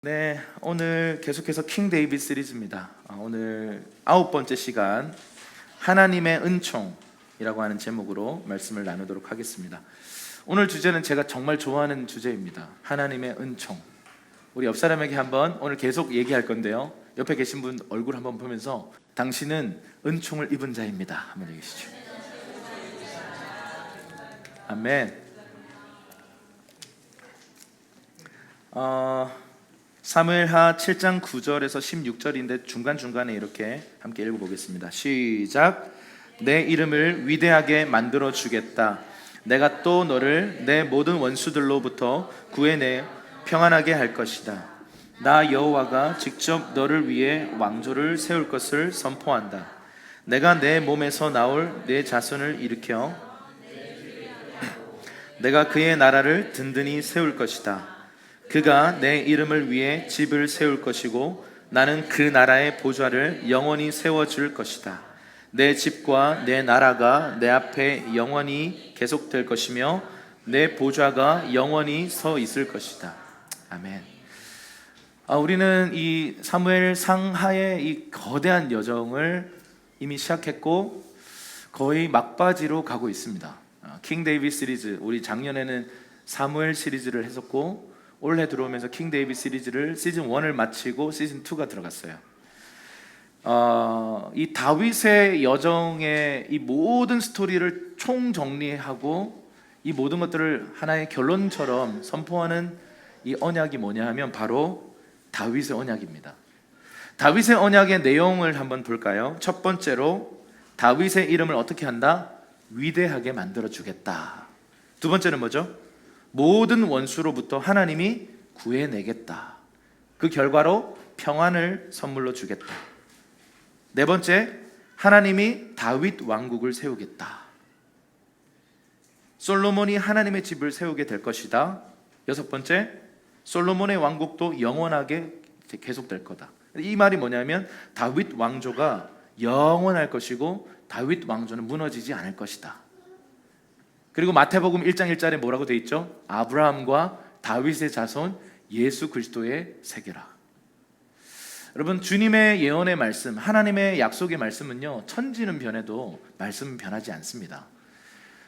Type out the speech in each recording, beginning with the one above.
네, 오늘 계속해서 킹 데이빗 시리즈입니다. 오늘 9번째 시간 하나님의 은총이라고 하는 제목으로 말씀을 나누도록 하겠습니다. 오늘 주제는 제가 정말 좋아하는 주제입니다. 하나님의 은총. 우리 옆 사람에게 한번 오늘 계속 얘기할 건데요, 옆에 계신 분 얼굴 한번 보면서 당신은 은총을 입은 자입니다 한번 얘기해 주시죠. 아멘. 사무엘하 7장 9절에서 16절인데 중간중간에 이렇게 함께 읽어보겠습니다. 시작. 내 이름을 위대하게 만들어 주겠다. 내가 또 너를 내 모든 원수들로부터 구해내 평안하게 할 것이다. 나 여호와가 직접 너를 위해 왕조를 세울 것을 선포한다. 내가 내 몸에서 나올 내 자손을 일으켜 내가 그의 나라를 든든히 세울 것이다. 그가 내 이름을 위해 집을 세울 것이고 나는 그 나라의 보좌를 영원히 세워줄 것이다. 내 집과 내 나라가 내 앞에 영원히 계속될 것이며 내 보좌가 영원히 서 있을 것이다. 아멘. 우리는 이 사무엘 상하의 이 거대한 여정을 이미 시작했고 거의 막바지로 가고 있습니다. 킹 데이빗 시리즈, 우리 작년에는 사무엘 시리즈를 했었고 올해 들어오면서 킹 데이빗 시리즈를 시즌 1을 마치고 시즌 2가 들어갔어요. 이 다윗의 여정의 이 모든 스토리를 총정리하고 이 모든 것들을 하나의 결론처럼 선포하는 이 언약이 뭐냐 하면 바로 다윗의 언약입니다. 다윗의 언약의 내용을 한번 볼까요? 첫 번째로 다윗의 이름을 어떻게 한다? 위대하게 만들어주겠다. 두 번째는 뭐죠? 모든 원수로부터 하나님이 구해내겠다. 그 결과로 평안을 선물로 주겠다. 네 번째, 하나님이 다윗 왕국을 세우겠다. 솔로몬이 하나님의 집을 세우게 될 것이다. 여섯 번째, 솔로몬의 왕국도 영원하게 계속될 거다. 이 말이 뭐냐면 다윗 왕조가 영원할 것이고 다윗 왕조는 무너지지 않을 것이다. 그리고 마태복음 1장 1절에 뭐라고 돼 있죠? 아브라함과 다윗의 자손 예수 그리스도의 세계라. 여러분, 주님의 예언의 말씀, 하나님의 약속의 말씀은요, 천지는 변해도 말씀은 변하지 않습니다.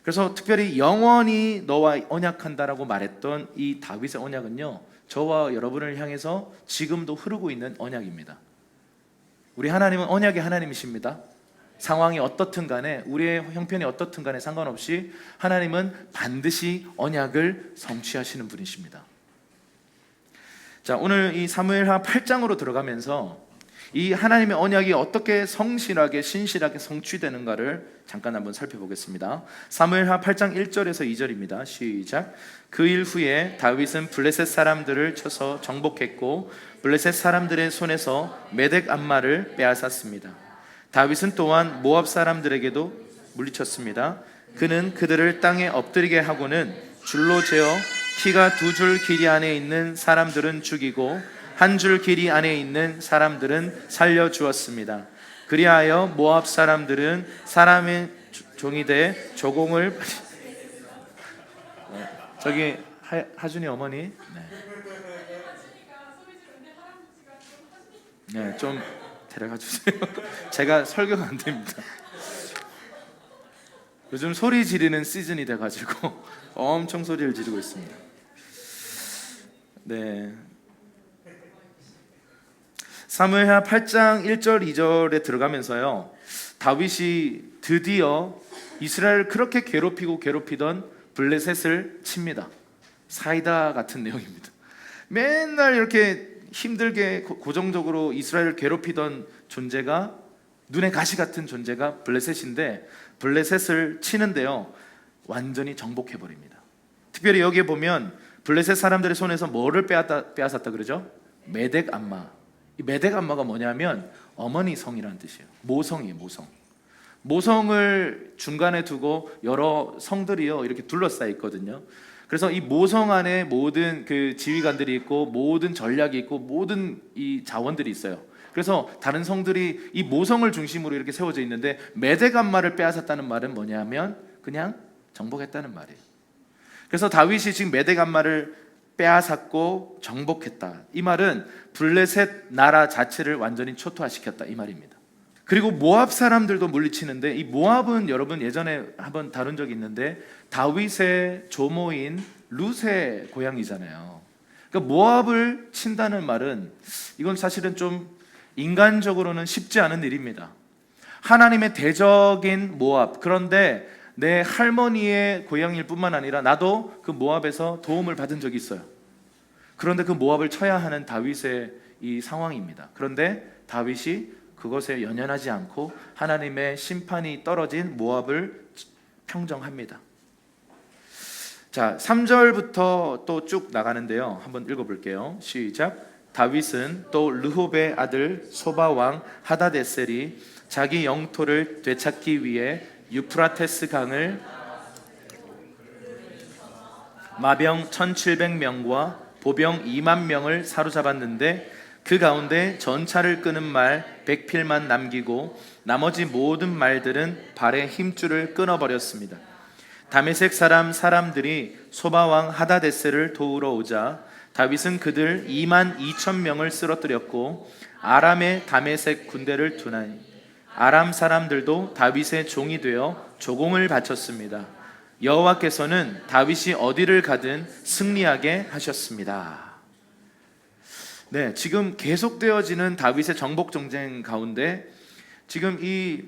그래서 특별히 영원히 너와 언약한다라고 말했던 이 다윗의 언약은요, 저와 여러분을 향해서 지금도 흐르고 있는 언약입니다. 우리 하나님은 언약의 하나님이십니다. 상황이 어떻든 간에, 우리의 형편이 어떻든 간에 상관없이 하나님은 반드시 언약을 성취하시는 분이십니다. 자, 오늘 이 사무엘하 8장으로 들어가면서 이 하나님의 언약이 어떻게 성실하게 신실하게 성취되는가를 잠깐 한번 살펴보겠습니다. 사무엘하 8장 1절에서 2절입니다. 시작. 그 일 후에 다윗은 블레셋 사람들을 쳐서 정복했고 블레셋 사람들의 손에서 메덱 암마를 빼앗았습니다. 다윗은 또한 모압 사람들에게도 물리쳤습니다. 그는 그들을 땅에 엎드리게 하고는 줄로 재어 키가 2줄 길이 안에 있는 사람들은 죽이고 1줄 길이 안에 있는 사람들은 살려주었습니다. 그리하여 모압 사람들은 사람의 종이 돼 조공을 저기 하준이 어머니 네, 좀 데려가 주세요. 제가 설교가 안 됩니다. 요즘 소리 지르는 시즌이 돼가지고 엄청 소리를 지르고 있습니다. 네. 사무엘하 8장 1절 2절에 들어가면서요, 다윗이 드디어 이스라엘을 그렇게 괴롭히던 블레셋을 칩니다. 사이다 같은 내용입니다. 맨날 이렇게 힘들게 고정적으로 이스라엘을 괴롭히던 존재가, 눈에 가시 같은 존재가 블레셋인데 블레셋을 치는데요, 완전히 정복해버립니다. 특별히 여기에 보면 블레셋 사람들의 손에서 뭐를 빼앗았다 그러죠? 메덱 암마. 이 메덱 암마가 뭐냐면 어머니 성이라는 뜻이에요. 모성이에요. 모성을 중간에 두고 여러 성들이요 이렇게 둘러싸여 있거든요. 그래서 이 모성 안에 모든 그 지휘관들이 있고 모든 전략이 있고 모든 이 자원들이 있어요. 그래서 다른 성들이 이 모성을 중심으로 이렇게 세워져 있는데 메덱 암마를 빼앗았다는 말은 뭐냐면 그냥 정복했다는 말이에요. 그래서 다윗이 지금 메덱 암마를 빼앗았고 정복했다. 이 말은 블레셋 나라 자체를 완전히 초토화시켰다 이 말입니다. 그리고 모압 사람들도 물리치는데, 이 모압은 여러분 예전에 한번 다룬 적이 있는데 다윗의 조모인 룻의 고향이잖아요. 그러니까 모압을 친다는 말은 이건 사실은 좀 인간적으로는 쉽지 않은 일입니다. 하나님의 대적인 모압, 그런데 내 할머니의 고향일 뿐만 아니라 나도 그 모압에서 도움을 받은 적이 있어요. 그런데 그 모압을 쳐야 하는 다윗의 이 상황입니다. 그런데 다윗이 그것에 연연하지 않고 하나님의 심판이 떨어진 모압을 평정합니다. 자, 3절부터 또 쭉 나가는데요. 한번 읽어볼게요. 시작. 다윗은 또 르홉의 아들 소바 왕 하다데셀이 자기 영토를 되찾기 위해 유프라테스 강을 마병 1700명과 보병 2만 명을 사로잡았는데 그 가운데 전차를 끄는 말 100필만 남기고 나머지 모든 말들은 발의 힘줄을 끊어버렸습니다. 다메섹 사람들이 소바왕 하다데셀을 도우러 오자 다윗은 그들 2만 2천 명을 쓰러뜨렸고 아람의 다메섹 군대를 두나니 아람 사람들도 다윗의 종이 되어 조공을 바쳤습니다. 여호와께서는 다윗이 어디를 가든 승리하게 하셨습니다. 네, 지금 계속되어지는 다윗의 정복 전쟁 가운데 지금 이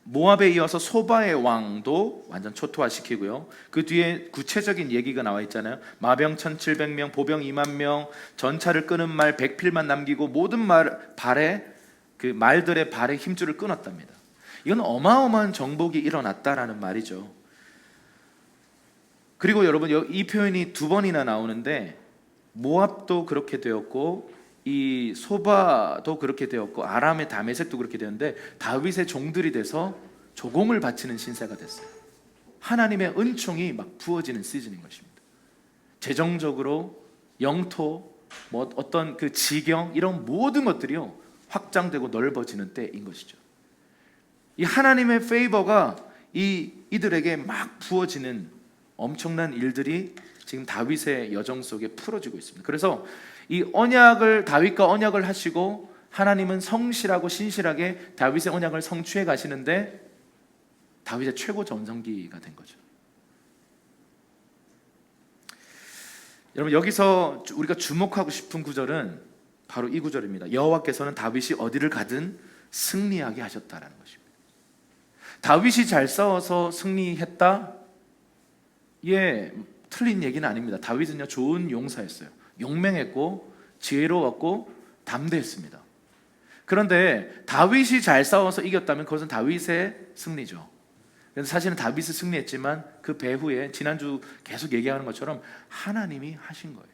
모압에 이어서 소바의 왕도 완전 초토화시키고요. 그 뒤에 구체적인 얘기가 나와 있잖아요. 마병 1700명, 보병 2만 명, 전차를 끄는 말 100필만 남기고 모든 말들의 발에 힘줄을 끊었답니다. 이건 어마어마한 정복이 일어났다라는 말이죠. 그리고 여러분 이 표현이 두 번이나 나오는데 모압도 그렇게 되었고 이 소바도 그렇게 되었고 아람의 다메섹도 그렇게 되었는데 다윗의 종들이 돼서 조공을 바치는 신세가 됐어요. 하나님의 은총이 막 부어지는 시즌인 것입니다. 재정적으로 영토, 뭐 어떤 그 지경 이런 모든 것들이요 확장되고 넓어지는 때인 것이죠. 이 하나님의 페이버가 이들에게 막 부어지는 엄청난 일들이 지금 다윗의 여정 속에 풀어지고 있습니다. 그래서 이 언약을 다윗과 언약을 하시고 하나님은 성실하고 신실하게 다윗의 언약을 성취해 가시는데 다윗의 최고 전성기가 된 거죠. 여러분 여기서 우리가 주목하고 싶은 구절은 바로 이 구절입니다. 여호와께서는 다윗이 어디를 가든 승리하게 하셨다라는 것입니다. 다윗이 잘 싸워서 승리했다? 예, 틀린 얘기는 아닙니다. 다윗은요 좋은 용사였어요. 용맹했고 지혜로웠고 담대했습니다. 그런데 다윗이 잘 싸워서 이겼다면 그것은 다윗의 승리죠. 그래서 사실은 다윗이 승리했지만 그 배후에 지난주 계속 얘기하는 것처럼 하나님이 하신 거예요.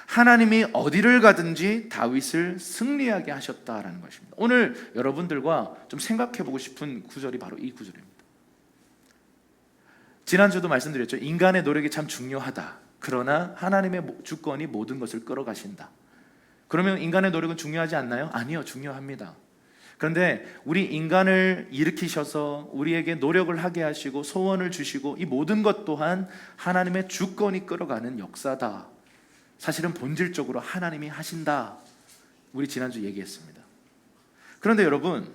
하나님이 어디를 가든지 다윗을 승리하게 하셨다라는 것입니다. 오늘 여러분들과 좀 생각해보고 싶은 구절이 바로 이 구절입니다. 지난주도 말씀드렸죠. 인간의 노력이 참 중요하다. 그러나 하나님의 주권이 모든 것을 끌어가신다. 그러면 인간의 노력은 중요하지 않나요? 아니요, 중요합니다. 그런데 우리 인간을 일으키셔서 우리에게 노력을 하게 하시고 소원을 주시고 이 모든 것 또한 하나님의 주권이 끌어가는 역사다. 사실은 본질적으로 하나님이 하신다. 우리 지난주 얘기했습니다. 그런데 여러분,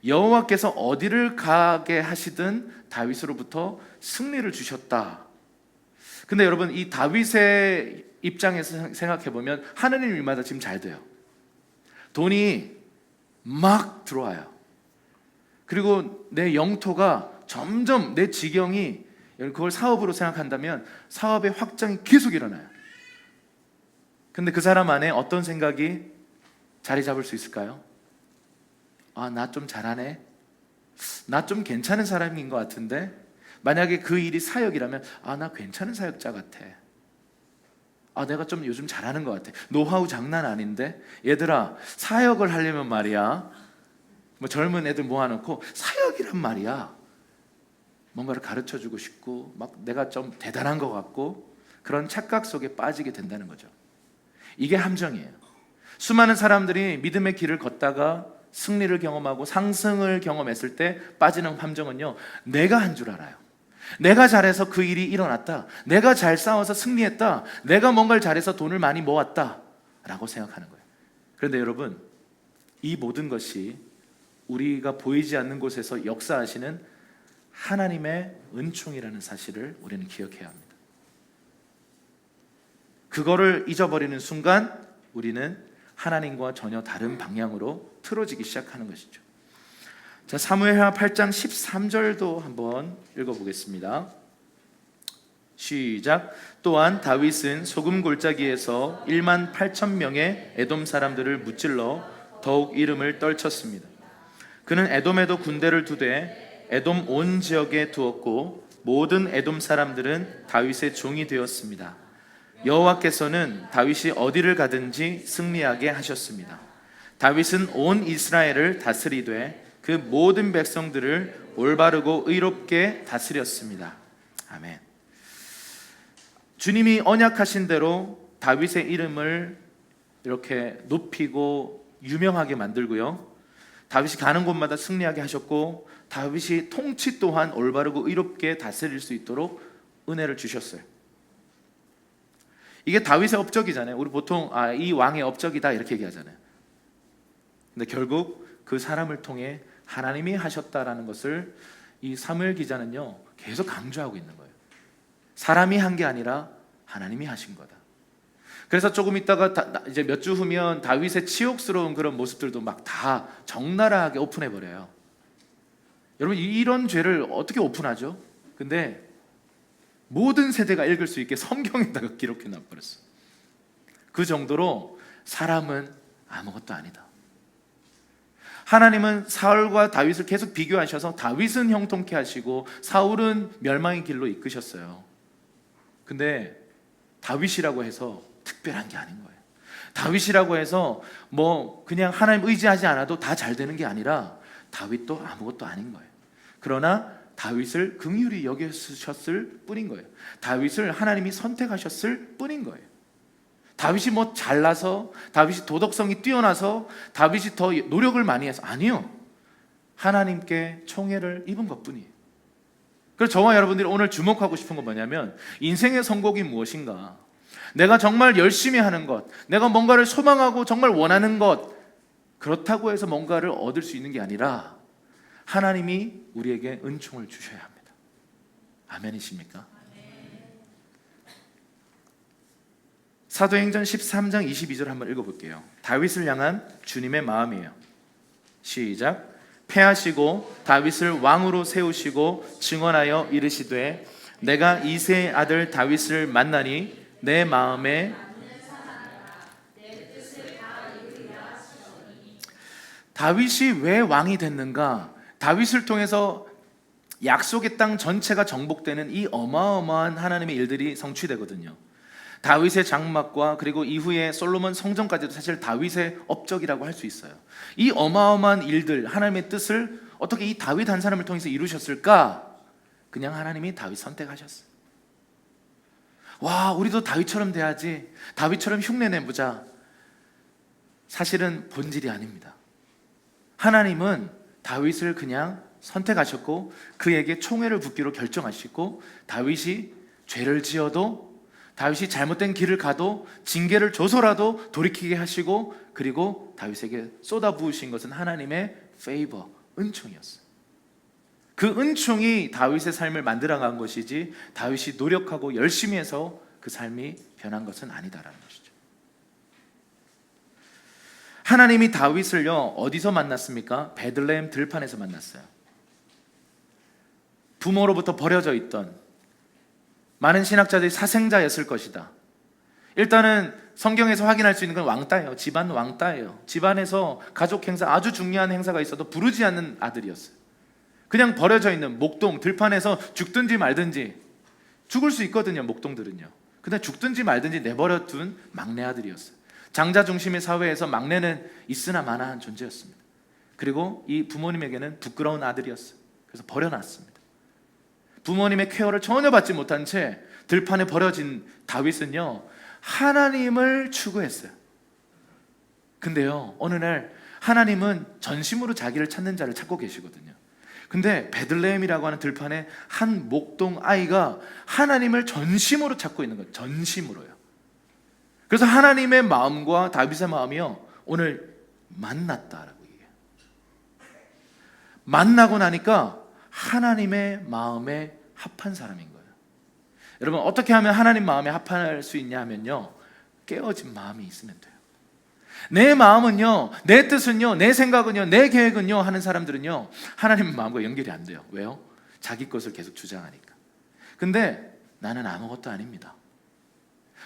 여호와께서 어디를 가게 하시든 다윗으로부터 승리를 주셨다. 근데 여러분 이 다윗의 입장에서 생각해 보면 하나님 일마다 지금 잘 돼요. 돈이 막 들어와요. 그리고 내 영토가 점점 내 지경이 그걸 사업으로 생각한다면 사업의 확장이 계속 일어나요. 근데 그 사람 안에 어떤 생각이 자리 잡을 수 있을까요? 아, 나 좀 잘하네. 나 좀 괜찮은 사람인 것 같은데. 만약에 그 일이 사역이라면 아, 나 괜찮은 사역자 같아. 아, 내가 좀 요즘 잘하는 것 같아. 노하우 장난 아닌데. 얘들아, 사역을 하려면 말이야, 뭐 젊은 애들 모아놓고 사역이란 말이야, 뭔가를 가르쳐주고 싶고 막 내가 좀 대단한 것 같고 그런 착각 속에 빠지게 된다는 거죠. 이게 함정이에요. 수많은 사람들이 믿음의 길을 걷다가 승리를 경험하고 상승을 경험했을 때 빠지는 함정은요, 내가 한 줄 알아요. 내가 잘해서 그 일이 일어났다. 내가 잘 싸워서 승리했다. 내가 뭔가를 잘해서 돈을 많이 모았다 라고 생각하는 거예요. 그런데 여러분, 이 모든 것이 우리가 보이지 않는 곳에서 역사하시는 하나님의 은총이라는 사실을 우리는 기억해야 합니다. 그거를 잊어버리는 순간 우리는 하나님과 전혀 다른 방향으로 틀어지기 시작하는 것이죠. 자, 사무엘하 8장 13절도 한번 읽어보겠습니다. 시작. 또한 다윗은 소금 골짜기에서 1만 8천 명의 에돔 사람들을 무찔러 더욱 이름을 떨쳤습니다. 그는 에돔에도 군대를 두되 에돔 온 지역에 두었고 모든 에돔 사람들은 다윗의 종이 되었습니다. 여호와께서는 다윗이 어디를 가든지 승리하게 하셨습니다. 다윗은 온 이스라엘을 다스리되 그 모든 백성들을 올바르고 의롭게 다스렸습니다. 아멘. 주님이 언약하신 대로 다윗의 이름을 이렇게 높이고 유명하게 만들고요, 다윗이 가는 곳마다 승리하게 하셨고, 다윗이 통치 또한 올바르고 의롭게 다스릴 수 있도록 은혜를 주셨어요. 이게 다윗의 업적이잖아요. 우리 보통 이 왕의 업적이다 이렇게 얘기하잖아요. 근데 결국 그 사람을 통해 하나님이 하셨다라는 것을 이 사무엘 기자는요 계속 강조하고 있는 거예요. 사람이 한 게 아니라 하나님이 하신 거다. 그래서 조금 있다가 이제 몇 주 후면 다윗의 치욕스러운 그런 모습들도 막 다 적나라하게 오픈해 버려요. 여러분, 이런 죄를 어떻게 오픈하죠? 근데 모든 세대가 읽을 수 있게 성경에다가 기록해 놔버렸어. 그 정도로 사람은 아무것도 아니다. 하나님은 사울과 다윗을 계속 비교하셔서 다윗은 형통케 하시고 사울은 멸망의 길로 이끄셨어요. 근데 다윗이라고 해서 특별한 게 아닌 거예요. 다윗이라고 해서 뭐 그냥 하나님 의지하지 않아도 다 잘 되는 게 아니라 다윗도 아무것도 아닌 거예요. 그러나 다윗을 긍휼히 여기셨을 뿐인 거예요. 다윗을 하나님이 선택하셨을 뿐인 거예요. 다윗이 뭐 잘나서, 다윗이 도덕성이 뛰어나서, 다윗이 더 노력을 많이 해서, 아니요. 하나님께 총애를 입은 것뿐이에요. 그래서 저와 여러분들이 오늘 주목하고 싶은 건 뭐냐면, 인생의 선곡이 무엇인가? 내가 정말 열심히 하는 것, 내가 뭔가를 소망하고 정말 원하는 것, 그렇다고 해서 뭔가를 얻을 수 있는 게 아니라 하나님이 우리에게 은총을 주셔야 합니다. 아멘이십니까? 사도행전 13장 22절 한번 읽어볼게요. 다윗을 향한 주님의 마음이에요. 시작. 패하시고 다윗을 왕으로 세우시고 증언하여 이르시되 내가 이새의 아들 다윗을 만나니 내 마음에 다윗이 왜 왕이 됐는가? 다윗을 통해서 약속의 땅 전체가 정복되는 이 어마어마한 하나님의 일들이 성취되거든요. 다윗의 장막과 그리고 이후에 솔로몬 성전까지도 사실 다윗의 업적이라고 할 수 있어요. 이 어마어마한 일들, 하나님의 뜻을 어떻게 이 다윗 한 사람을 통해서 이루셨을까? 그냥 하나님이 다윗 선택하셨어요. 와, 우리도 다윗처럼 돼야지, 다윗처럼 흉내 내보자. 사실은 본질이 아닙니다. 하나님은 다윗을 그냥 선택하셨고 그에게 총애를 붓기로 결정하시고, 다윗이 죄를 지어도, 다윗이 잘못된 길을 가도, 징계를 줘서라도 돌이키게 하시고, 그리고 다윗에게 쏟아부으신 것은 하나님의 페이버, 은총이었어요. 그 은총이 다윗의 삶을 만들어간 것이지 다윗이 노력하고 열심히 해서 그 삶이 변한 것은 아니다라는 것이죠. 하나님이 다윗을요 어디서 만났습니까? 베들레헴 들판에서 만났어요. 부모로부터 버려져 있던, 많은 신학자들이 사생자였을 것이다. 일단은 성경에서 확인할 수 있는 건 왕따예요. 집안 왕따예요. 집안에서 가족 행사, 아주 중요한 행사가 있어도 부르지 않는 아들이었어요. 그냥 버려져 있는 목동 들판에서 죽든지 말든지, 죽을 수 있거든요 목동들은요. 근데 죽든지 말든지 내버려 둔 막내 아들이었어요. 장자 중심의 사회에서 막내는 있으나 마나한 존재였습니다. 그리고 이 부모님에게는 부끄러운 아들이었어요. 그래서 버려놨습니다. 부모님의 케어를 전혀 받지 못한 채 들판에 버려진 다윗은요 하나님을 추구했어요. 근데요 어느 날 하나님은 전심으로 자기를 찾는 자를 찾고 계시거든요. 근데 베들레헴이라고 하는 들판에 한 목동 아이가 하나님을 전심으로 찾고 있는 거예요. 전심으로요. 그래서 하나님의 마음과 다윗의 마음이요, 오늘 만났다라고 얘기해요. 만나고 나니까 하나님의 마음에 합한 사람인 거예요. 여러분, 어떻게 하면 하나님 마음에 합할 수 있냐 하면요, 깨어진 마음이 있으면 돼요. 내 마음은요, 내 뜻은요, 내 생각은요, 내 계획은요 하는 사람들은요, 하나님 마음과 연결이 안 돼요. 왜요? 자기 것을 계속 주장하니까. 근데 나는 아무것도 아닙니다.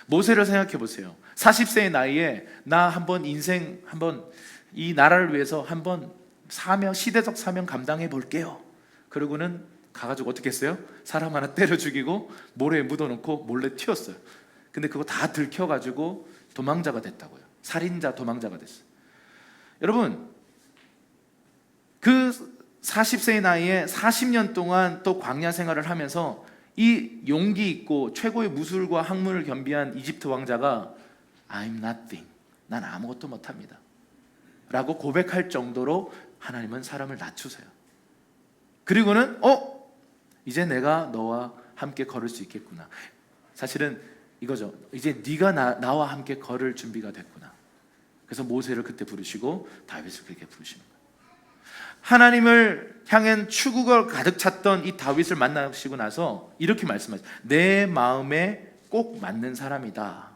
모세를 생각해 보세요. 40세의 나이에 나 한번 인생 한번 이 나라를 위해서 한번 사명, 시대적 사명 감당해 볼게요. 그러고는 가가지고 어떻게 했어요? 사람 하나 때려 죽이고 모래에 묻어놓고 몰래 튀었어요. 근데 그거 다 들켜가지고 도망자가 됐다고요. 살인자 도망자가 됐어요. 여러분, 그 40세의 나이에 40년 동안 또 광야 생활을 하면서 이 용기 있고 최고의 무술과 학문을 겸비한 이집트 왕자가 I'm nothing, 난 아무것도 못합니다 라고 고백할 정도로 하나님은 사람을 낮추세요. 그리고는 이제 내가 너와 함께 걸을 수 있겠구나. 사실은 이거죠. 이제 네가 나와 함께 걸을 준비가 됐구나. 그래서 모세를 그때 부르시고 다윗을 그렇게 부르시는 거예요. 하나님을 향한 추구가 가득 찼던 이 다윗을 만나시고 나서 이렇게 말씀하세요. 내 마음에 꼭 맞는 사람이다.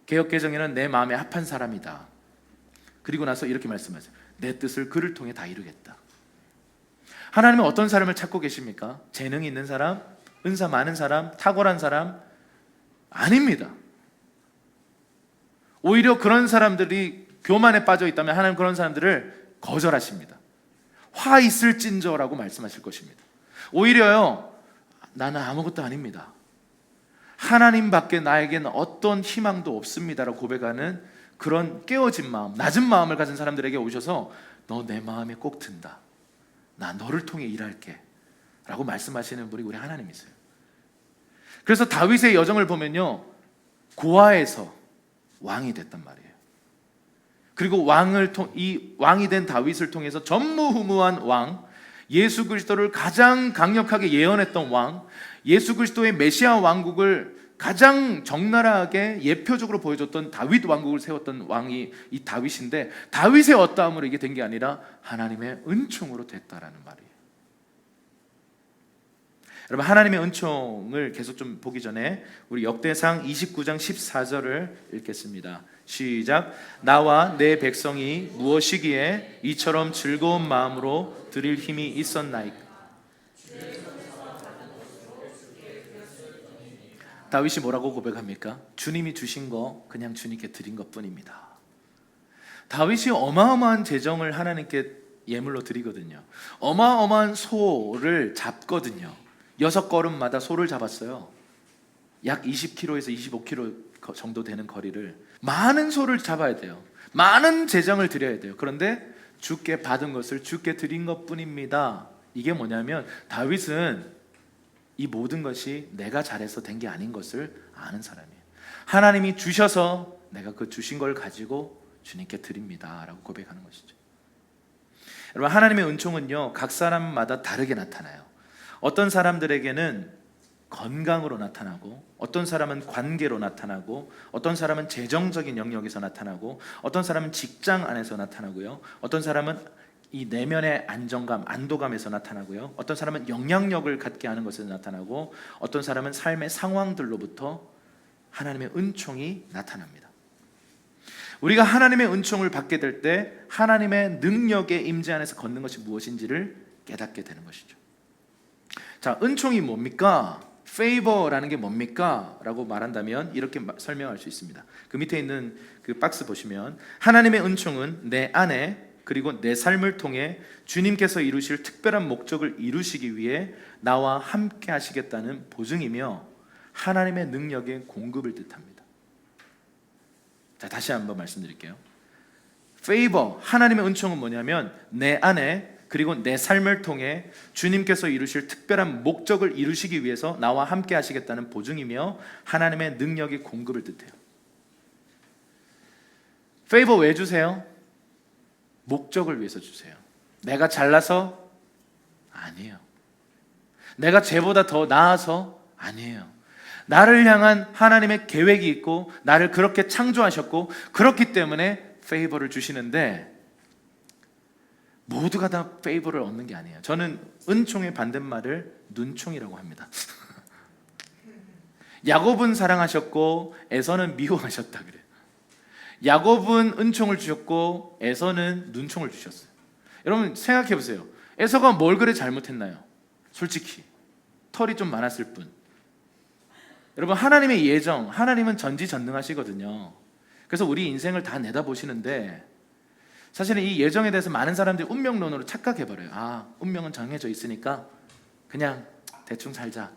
개역개정에는 내 마음에 합한 사람이다. 그리고 나서 이렇게 말씀하세요. 내 뜻을 그를 통해 다 이루겠다. 하나님은 어떤 사람을 찾고 계십니까? 재능이 있는 사람? 은사 많은 사람? 탁월한 사람? 아닙니다. 오히려 그런 사람들이 교만에 빠져 있다면 하나님 그런 사람들을 거절하십니다. 화 있을진저라고 말씀하실 것입니다. 오히려요, 나는 아무것도 아닙니다. 하나님밖에 나에게는 어떤 희망도 없습니다라고 고백하는 그런 깨어진 마음, 낮은 마음을 가진 사람들에게 오셔서 너 내 마음에 꼭 든다. 나 너를 통해 일할게 라고 말씀하시는 분이 우리 하나님이세요. 그래서 다윗의 여정을 보면요, 고아에서 왕이 됐단 말이에요. 그리고 이 왕이 된 다윗을 통해서 전무후무한 왕, 예수 그리스도를 가장 강력하게 예언했던 왕, 예수 그리스도의 메시아 왕국을 가장 적나라하게 예표적으로 보여줬던 다윗 왕국을 세웠던 왕이 이 다윗인데, 다윗의 어떠함으로 이게 된 게 아니라 하나님의 은총으로 됐다라는 말이에요. 여러분, 하나님의 은총을 계속 좀 보기 전에 우리 역대상 29장 14절을 읽겠습니다. 시작. 나와 내 백성이 무엇이기에 이처럼 즐거운 마음으로 드릴 힘이 있었나이까. 다윗이 뭐라고 고백합니까? 주님이 주신 거 그냥 주님께 드린 것뿐입니다. 다윗이 어마어마한 재정을 하나님께 예물로 드리거든요. 어마어마한 소를 잡거든요. 6걸음마다 소를 잡았어요. 약 20km에서 25km 정도 되는 거리를 많은 소를 잡아야 돼요. 많은 재정을 드려야 돼요. 그런데 주께 받은 것을 주께 드린 것뿐입니다. 이게 뭐냐면 다윗은 이 모든 것이 내가 잘해서 된 게 아닌 것을 아는 사람이에요. 하나님이 주셔서 내가 그 주신 걸 가지고 주님께 드립니다 라고 고백하는 것이죠. 여러분, 하나님의 은총은요, 각 사람마다 다르게 나타나요. 어떤 사람들에게는 건강으로 나타나고, 어떤 사람은 관계로 나타나고, 어떤 사람은 재정적인 영역에서 나타나고, 어떤 사람은 직장 안에서 나타나고요, 어떤 사람은 이 내면의 안정감, 안도감에서 나타나고요, 어떤 사람은 영향력을 갖게 하는 것에서 나타나고, 어떤 사람은 삶의 상황들로부터 하나님의 은총이 나타납니다. 우리가 하나님의 은총을 받게 될 때 하나님의 능력의 임재 안에서 걷는 것이 무엇인지를 깨닫게 되는 것이죠. 자, 은총이 뭡니까? favor라는 게 뭡니까? 라고 말한다면 이렇게 설명할 수 있습니다. 그 밑에 있는 그 박스 보시면, 하나님의 은총은 내 안에 그리고 내 삶을 통해 주님께서 이루실 특별한 목적을 이루시기 위해 나와 함께 하시겠다는 보증이며 하나님의 능력의 공급을 뜻합니다. 자, 다시 한번 말씀드릴게요. favor, 하나님의 은총은 뭐냐면 내 안에 그리고 내 삶을 통해 주님께서 이루실 특별한 목적을 이루시기 위해서 나와 함께 하시겠다는 보증이며 하나님의 능력의 공급을 뜻해요. favor 왜 주세요? 목적을 위해서 주세요. 내가 잘나서 아니에요. 내가 쟤보다 더 나아서? 아니에요. 나를 향한 하나님의 계획이 있고 나를 그렇게 창조하셨고 그렇기 때문에 페이버를 주시는데 모두가 다 페이버를 얻는 게 아니에요. 저는 은총의 반대말을 눈총이라고 합니다. 야곱은 사랑하셨고 에서는 미워하셨다 그래요. 야곱은 은총을 주셨고 에서는 눈총을 주셨어요. 여러분 생각해 보세요. 에서가 뭘 그래 잘못했나요? 솔직히 털이 좀 많았을 뿐. 여러분 하나님의 예정, 하나님은 전지전능하시거든요. 그래서 우리 인생을 다 내다보시는데 사실은 이 예정에 대해서 많은 사람들이 운명론으로 착각해버려요. 아, 운명은 정해져 있으니까 그냥 대충 살자.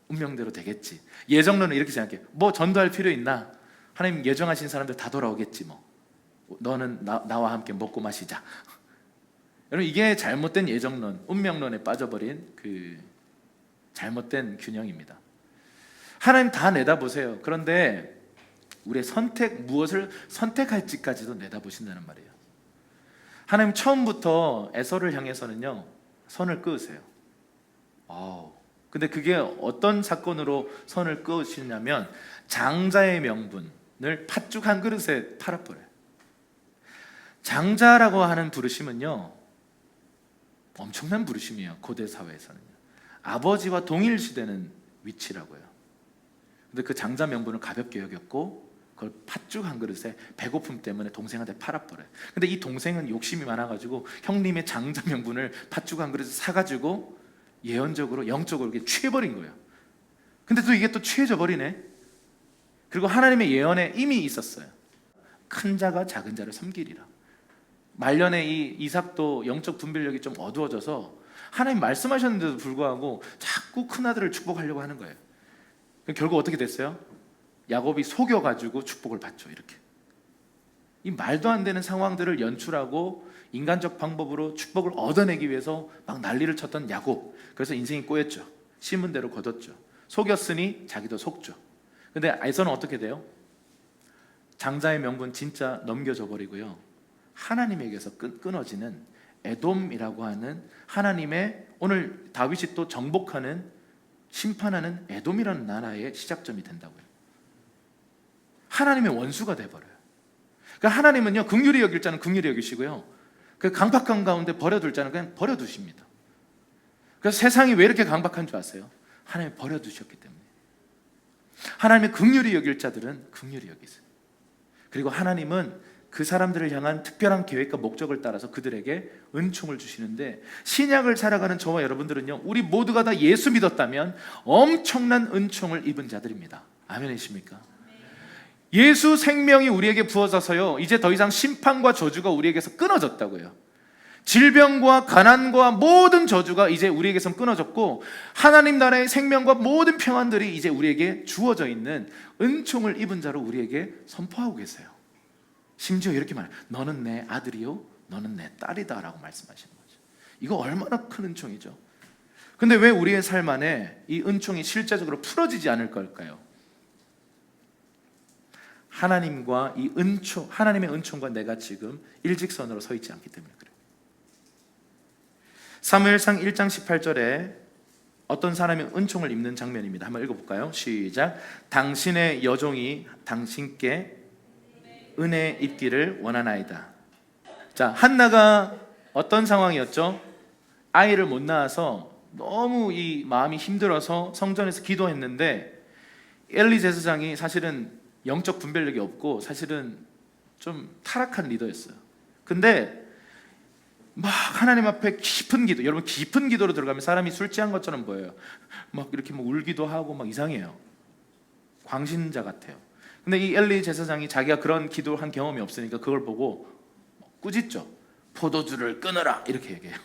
운명대로 되겠지. 예정론은 이렇게 생각해요. 뭐 전도할 필요 있나? 하나님 예정하신 사람들 다 돌아오겠지 뭐. 너는 나와 함께 먹고 마시자. 여러분 이게 잘못된 예정론, 운명론에 빠져버린 그 잘못된 균형입니다. 하나님 다 내다보세요. 그런데 우리의 선택, 무엇을 선택할지까지도 내다보신다는 말이에요. 하나님 처음부터 에서를 향해서는요 선을 그으세요. 근데 그게 어떤 사건으로 선을 그으시냐면 장자의 명분을 팥죽 한 그릇에 팔아버려요. 장자라고 하는 부르심은요 엄청난 부르심이에요. 고대 사회에서는요. 아버지와 동일시되는 위치라고요. 근데 그 장자 명분을 가볍게 여겼고 그걸 팥죽 한 그릇에 배고픔 때문에 동생한테 팔아버려요. 근데 이 동생은 욕심이 많아가지고 형님의 장자 명분을 팥죽 한 그릇에 사가지고 예언적으로 영적으로 이렇게 취해버린 거예요. 근데 또 이게 또 취해져 버리네. 그리고 하나님의 예언에 이미 있었어요. 큰 자가 작은 자를 섬기리라. 말년에 이 이삭도 영적 분별력이 좀 어두워져서 하나님 말씀하셨는데도 불구하고 자꾸 큰 아들을 축복하려고 하는 거예요. 결국 어떻게 됐어요? 야곱이 속여가지고 축복을 받죠. 이렇게 이 말도 안 되는 상황들을 연출하고 인간적 방법으로 축복을 얻어내기 위해서 막 난리를 쳤던 야곱. 그래서 인생이 꼬였죠. 심은 대로 거뒀죠. 속였으니 자기도 속죠. 근데 에서는 어떻게 돼요? 장자의 명분 진짜 넘겨져 버리고요. 하나님에게서 끊어지는 에돔이라고 하는 하나님의 오늘 다윗이 또 정복하는 심판하는 에돔이라는 나라의 시작점이 된다고요. 하나님의 원수가 돼버려요. 그러니까 하나님은요 긍휼히 여길 자는 긍휼히 여기시고요 그 강팍한 가운데 버려둘 자는 그냥 버려두십니다. 그래서 세상이 왜 이렇게 강박한 줄 아세요? 하나님이 버려두셨기 때문에. 하나님의 긍휼히 여길 자들은 긍휼히 여기세요. 그리고 하나님은 그 사람들을 향한 특별한 계획과 목적을 따라서 그들에게 은총을 주시는데 신약을 살아가는 저와 여러분들은요 우리 모두가 다 예수 믿었다면 엄청난 은총을 입은 자들입니다. 아멘이십니까? 예수 생명이 우리에게 부어져서요 이제 더 이상 심판과 저주가 우리에게서 끊어졌다고요. 질병과 가난과 모든 저주가 이제 우리에게서 끊어졌고 하나님 나라의 생명과 모든 평안들이 이제 우리에게 주어져 있는 은총을 입은 자로 우리에게 선포하고 계세요. 심지어 이렇게 말해요. 너는 내 아들이요 너는 내 딸이다 라고 말씀하시는 거죠. 이거 얼마나 큰 은총이죠. 근데 왜 우리의 삶 안에 이 은총이 실제적으로 풀어지지 않을 걸까요? 하나님과 이 은총, 하나님의 은총과 내가 지금 일직선으로 서 있지 않기 때문에 그래요. 사무엘상 1장 18절에 어떤 사람이 은총을 입는 장면입니다. 한번 읽어볼까요? 시작. 당신의 여종이 당신께 은혜 입기를 원하나이다. 자, 한나가 어떤 상황이었죠? 아이를 못 낳아서 너무 이 마음이 힘들어서 성전에서 기도했는데 엘리 제사장이 사실은 영적 분별력이 없고 사실은 좀 타락한 리더였어요. 근데 막 하나님 앞에 깊은 기도, 여러분 깊은 기도로 들어가면 사람이 술 취한 것처럼 보여요. 막 이렇게 막 울기도 하고 막 이상해요. 광신자 같아요. 근데 이 엘리 제사장이 자기가 그런 기도한 경험이 없으니까 그걸 보고 꾸짖죠. 포도주를 끊어라 이렇게 얘기해요.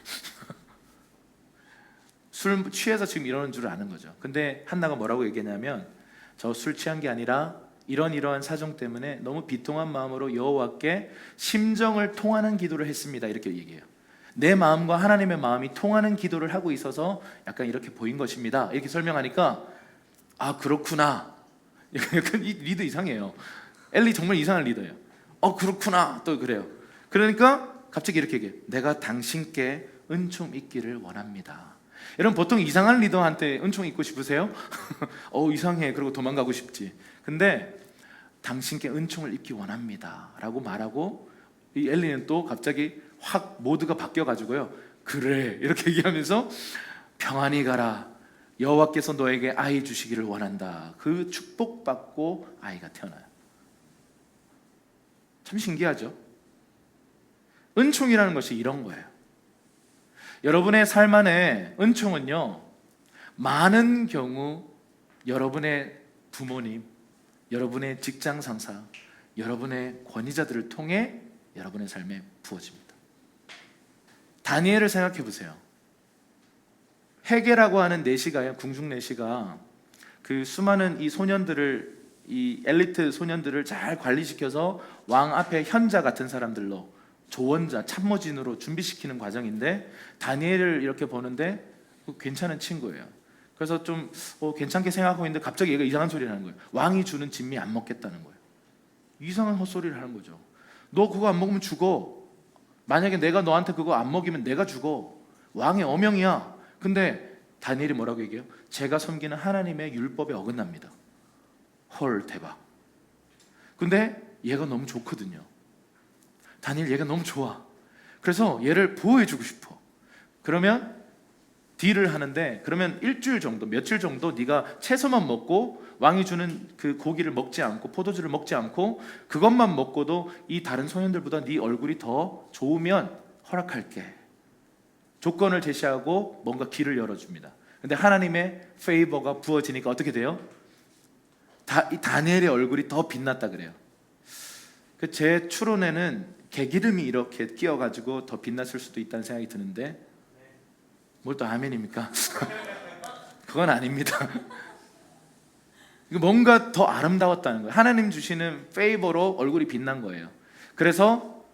술 취해서 지금 이러는 줄 아는 거죠. 근데 한나가 뭐라고 얘기했냐면 저 술 취한 게 아니라 이러한 사정 때문에 너무 비통한 마음으로 여호와께 심정을 통하는 기도를 했습니다. 이렇게 얘기해요. 내 마음과 하나님의 마음이 통하는 기도를 하고 있어서 약간 이렇게 보인 것입니다. 이렇게 설명하니까 아 그렇구나. 약간 이 리더 이상해요. 엘리 정말 이상한 리더예요. 그렇구나 또 그래요. 그러니까 갑자기 이렇게 얘기해요. 내가 당신께 은총 있기를 원합니다. 여러분 보통 이상한 리더한테 은총 있고 싶으세요? 이상해 그러고 도망가고 싶지. 근데 당신께 은총을 입기 원합니다 라고 말하고 이 엘리는 또 갑자기 확 모드가 바뀌어가지고요, 그래 이렇게 얘기하면서 평안히 가라, 여호와께서 너에게 아이 주시기를 원한다. 그 축복받고 아이가 태어나요. 참 신기하죠? 은총이라는 것이 이런 거예요. 여러분의 삶 안에 은총은요, 많은 경우 여러분의 부모님, 여러분의 직장 상사, 여러분의 권위자들을 통해 여러분의 삶에 부어집니다. 다니엘을 생각해 보세요. 헤게라고 하는 내시가요, 궁중 내시가 그 수많은 이 소년들을, 이 엘리트 소년들을 잘 관리시켜서 왕 앞에 현자 같은 사람들로, 조언자, 참모진으로 준비시키는 과정인데, 다니엘을 이렇게 보는데 괜찮은 친구예요. 그래서 좀 괜찮게 생각하고 있는데 갑자기 얘가 이상한 소리를 하는 거예요. 왕이 주는 진미 안 먹겠다는 거예요. 이상한 헛소리를 하는 거죠. 너 그거 안 먹으면 죽어. 만약에 내가 너한테 그거 안 먹이면 내가 죽어. 왕의 어명이야. 근데 다니엘이 뭐라고 얘기해요? 제가 섬기는 하나님의 율법에 어긋납니다. 헐, 대박. 근데 얘가 너무 좋거든요. 다니엘 얘가 너무 좋아. 그래서 얘를 보호해주고 싶어. 그러면 딜을 하는데, 그러면 일주일 정도, 며칠 정도 네가 채소만 먹고 왕이 주는 그 고기를 먹지 않고 포도주를 먹지 않고 그것만 먹고도 이 다른 소년들보다 네 얼굴이 더 좋으면 허락할게. 조건을 제시하고 뭔가 길을 열어줍니다. 근데 하나님의 페이버가 부어지니까 어떻게 돼요? 다니엘의 얼굴이 더 빛났다 그래요. 제 추론에는 개기름이 이렇게 끼어가지고 더 빛났을 수도 있다는 생각이 드는데, 뭘 또 아멘입니까? 그건 아닙니다. 뭔가 더 아름다웠다는 거예요. 하나님 주시는 페이버로 얼굴이 빛난 거예요. 그래서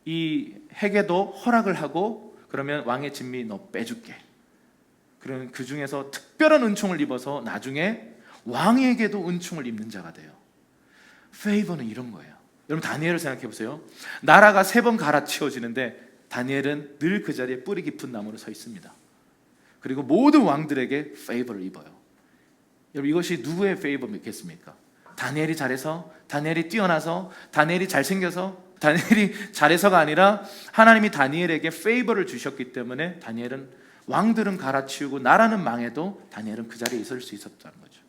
이 헤게도 허락을 하고, 그러면 왕의 진미 너 빼줄게. 그러면 그 중에서 특별한 은총을 입어서 나중에 왕에게도 은총을 입는 자가 돼요. 페이버는 이런 거예요. 여러분 다니엘을 생각해 보세요. 나라가 3번 갈아치워지는데 다니엘은 늘 그 자리에 뿌리 깊은 나무로 서 있습니다. 그리고 모든 왕들에게 페이버를 입어요. 여러분 이것이 누구의 페이버겠습니까? 다니엘이 잘해서, 다니엘이 뛰어나서, 다니엘이 잘생겨서, 다니엘이 잘해서가 아니라 하나님이 다니엘에게 페이버를 주셨기 때문에 다니엘은, 왕들은 갈아치우고 나라는 망해도 다니엘은 그 자리에 있을 수 있었다는 거죠.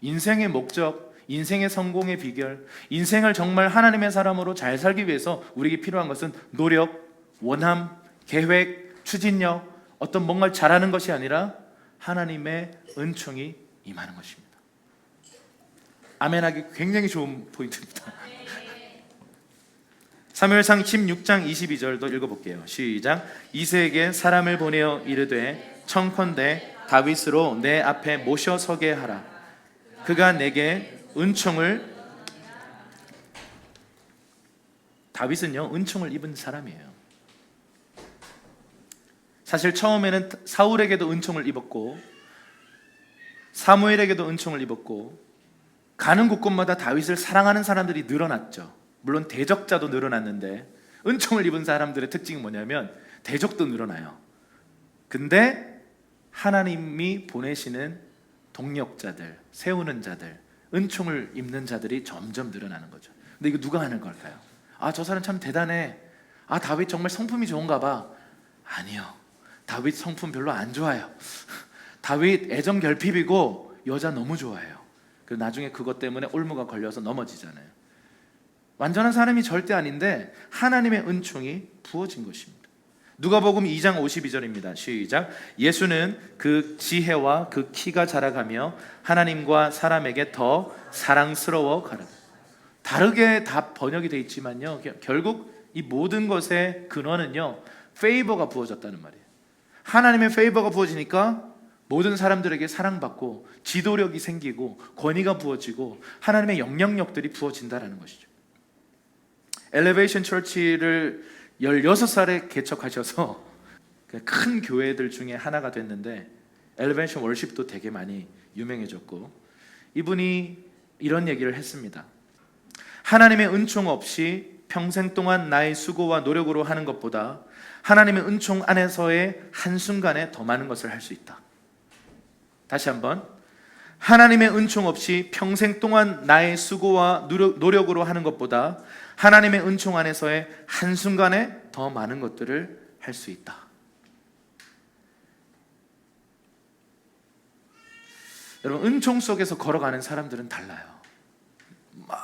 인생의 목적, 인생의 성공의 비결, 인생을 정말 하나님의 사람으로 잘 살기 위해서 우리에게 필요한 것은 노력, 원함, 계획, 추진력, 어떤 뭔가를 잘하는 것이 아니라 하나님의 은총이 임하는 것입니다. 아멘하기 굉장히 좋은 포인트입니다. 사무엘상 16장 22절도 읽어볼게요. 시작. 이새에게 사람을 보내어 이르되 청컨대 다윗으로 내 앞에 모셔 서게 하라. 그가 내게 은총을, 다윗은요 은총을 입은 사람이에요. 사실 처음에는 사울에게도 은총을 입었고 사무엘에게도 은총을 입었고, 가는 곳곳마다 다윗을 사랑하는 사람들이 늘어났죠. 물론 대적자도 늘어났는데, 은총을 입은 사람들의 특징이 뭐냐면 대적도 늘어나요. 근데 하나님이 보내시는 동력자들, 세우는 자들, 은총을 입는 자들이 점점 늘어나는 거죠. 근데 이거 누가 하는 걸까요? 저 사람 참 대단해. 다윗 정말 성품이 좋은가 봐. 아니요, 다윗 성품 별로 안 좋아요. 다윗 애정 결핍이고 여자 너무 좋아해요. 그리고 나중에 그것 때문에 올무가 걸려서 넘어지잖아요. 완전한 사람이 절대 아닌데 하나님의 은총이 부어진 것입니다. 누가복음 2장 52절입니다. 시작. 예수는 그 지혜와 그 키가 자라가며 하나님과 사람에게 더 사랑스러워 가라. 다르게 다 번역이 되어 있지만요, 결국 이 모든 것의 근원은요 페이버가 부어졌다는 말이에요. 하나님의 페이버가 부어지니까 모든 사람들에게 사랑받고 지도력이 생기고 권위가 부어지고 하나님의 영향력들이 부어진다는 것이죠. 엘리베이션 처치를 16살에 개척하셔서 큰 교회들 중에 하나가 됐는데, 엘리베이션 월십도 되게 많이 유명해졌고, 이분이 이런 얘기를 했습니다. 하나님의 은총 없이 평생 동안 나의 수고와 노력으로 하는 것보다 하나님의 은총 안에서의 한순간에 더 많은 것을 할 수 있다. 다시 한번, 하나님의 은총 없이 평생 동안 나의 수고와 노력으로 하는 것보다 하나님의 은총 안에서의 한순간에 더 많은 것들을 할 수 있다. 여러분, 은총 속에서 걸어가는 사람들은 달라요. 막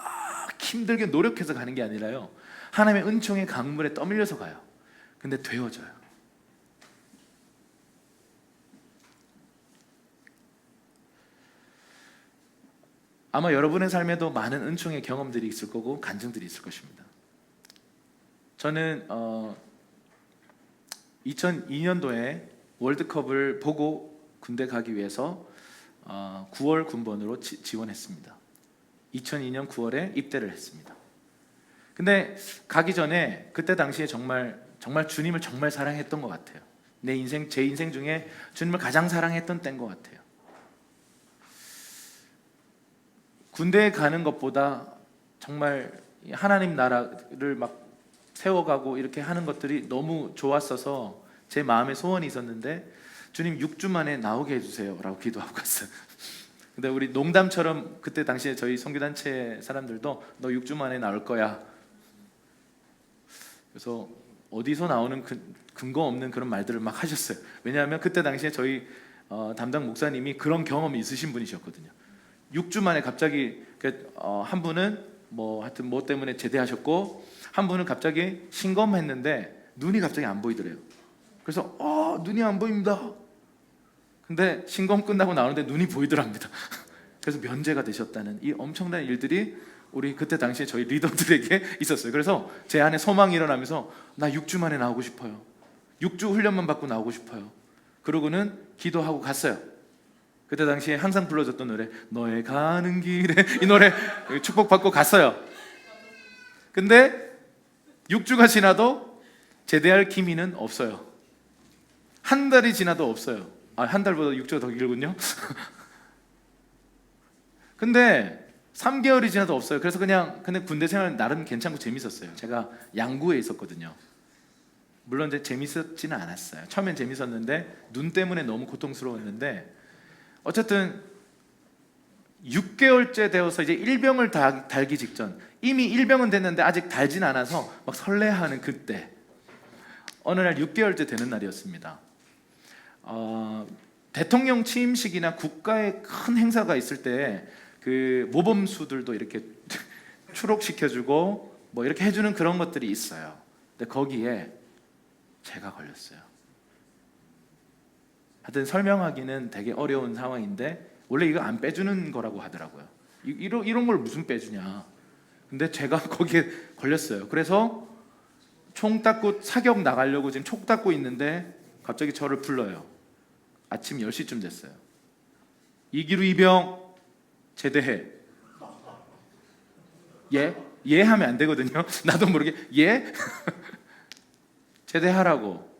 힘들게 노력해서 가는 게 아니라요, 하나님의 은총의 강물에 떠밀려서 가요. 근데 되어져요. 아마 여러분의 삶에도 많은 은총의 경험들이 있을 거고 간증들이 있을 것입니다. 저는 2002년도에 월드컵을 보고 군대 가기 위해서 9월 군번으로 지원했습니다. 2002년 9월에 입대를 했습니다. 근데 가기 전에 그때 당시에 정말 주님을 정말 사랑했던 것 같아요. 제 인생 중에 주님을 가장 사랑했던 때인 것 같아요. 군대에 가는 것보다 정말 하나님 나라를 막 세워가고 이렇게 하는 것들이 너무 좋았어서 제 마음에 소원이 있었는데, 주님 6주 만에 나오게 해주세요 라고 기도하고 갔어요. 근데 우리 농담처럼 그때 당시에 저희 선교단체 사람들도 너 6주 만에 나올 거야. 그래서 어디서 나오는 근거 없는 그런 말들을 막 하셨어요. 왜냐하면 그때 당시에 저희 담당 목사님이 그런 경험이 있으신 분이셨거든요. 6주 만에 갑자기 한 분은 하여튼 뭐 때문에 제대하셨고, 한 분은 갑자기 신검했는데 눈이 갑자기 안 보이더래요. 그래서 눈이 안 보입니다. 근데 신검 끝나고 나오는데 눈이 보이더랍니다. 그래서 면제가 되셨다는 이 엄청난 일들이 우리 그때 당시에 저희 리더들에게 있었어요. 그래서 제 안에 소망이 일어나면서 나 6주 만에 나오고 싶어요. 6주 훈련만 받고 나오고 싶어요. 그러고는 기도하고 갔어요. 그때 당시에 항상 불러줬던 노래, 너의 가는 길에, 이 노래 축복받고 갔어요. 근데 6주가 지나도 제대할 기미는 없어요. 한 달이 지나도 없어요. 한 달보다 6주가 더 길군요. 근데 3개월이 지나도 없어요. 그래서 근데 군대 생활은 나름 괜찮고 재밌었어요. 제가 양구에 있었거든요. 물론 이제 재밌었지는 않았어요. 처음엔 재밌었는데 눈 때문에 너무 고통스러웠는데, 어쨌든 6개월째 되어서 이제 일병을 달기 직전, 이미 일병은 됐는데 아직 달진 않아서 막 설레하는 그때, 어느 날 6개월째 되는 날이었습니다. 대통령 취임식이나 국가의 큰 행사가 있을 때 그 모범수들도 이렇게 추록시켜주고 뭐 이렇게 해주는 그런 것들이 있어요. 근데 거기에 제가 걸렸어요. 하여튼 설명하기는 되게 어려운 상황인데, 원래 이거 안 빼주는 거라고 하더라고요. 이런 걸 무슨 빼주냐. 근데 제가 거기에 걸렸어요. 그래서 총 닦고 사격 나가려고 지금 총 닦고 있는데 갑자기 저를 불러요. 아침 10시쯤 됐어요. 이기루 이병 제대해. 예 하면 안 되거든요. 나도 모르게 예? 제대하라고.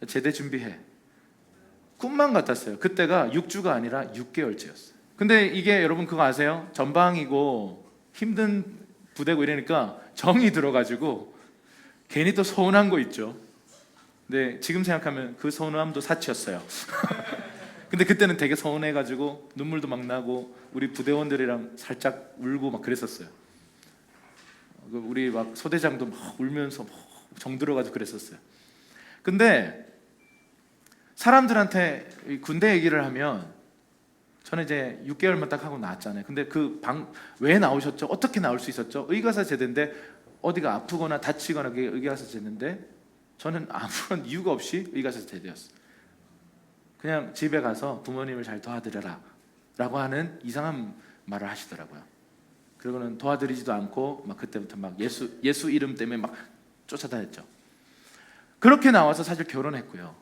제대 준비해. 꿈만 같았어요. 그때가 6주가 아니라 6개월째였어요. 근데 이게 여러분 그거 아세요? 전방이고 힘든 부대고 이러니까 정이 들어가지고 괜히 또 서운한 거 있죠. 근데 지금 생각하면 그 서운함도 사치였어요. 근데 그때는 되게 서운해가지고 눈물도 막 나고 우리 부대원들이랑 살짝 울고 막 그랬었어요. 우리 막 소대장도 막 울면서 막 정들어가지고 그랬었어요. 근데 사람들한테 군대 얘기를 하면, 저는 이제 6개월만 딱 하고 나왔잖아요. 근데 왜 나오셨죠? 어떻게 나올 수 있었죠? 의가사 제대인데 어디가 아프거나 다치거나 그게 의가사 제대인데, 저는 아무런 이유가 없이 의가사 제대였어요. 그냥 집에 가서 부모님을 잘 도와드려라 라고 하는 이상한 말을 하시더라고요. 그리고는 도와드리지도 않고 막 그때부터 막 예수 이름 때문에 막 쫓아다녔죠. 그렇게 나와서 사실 결혼했고요.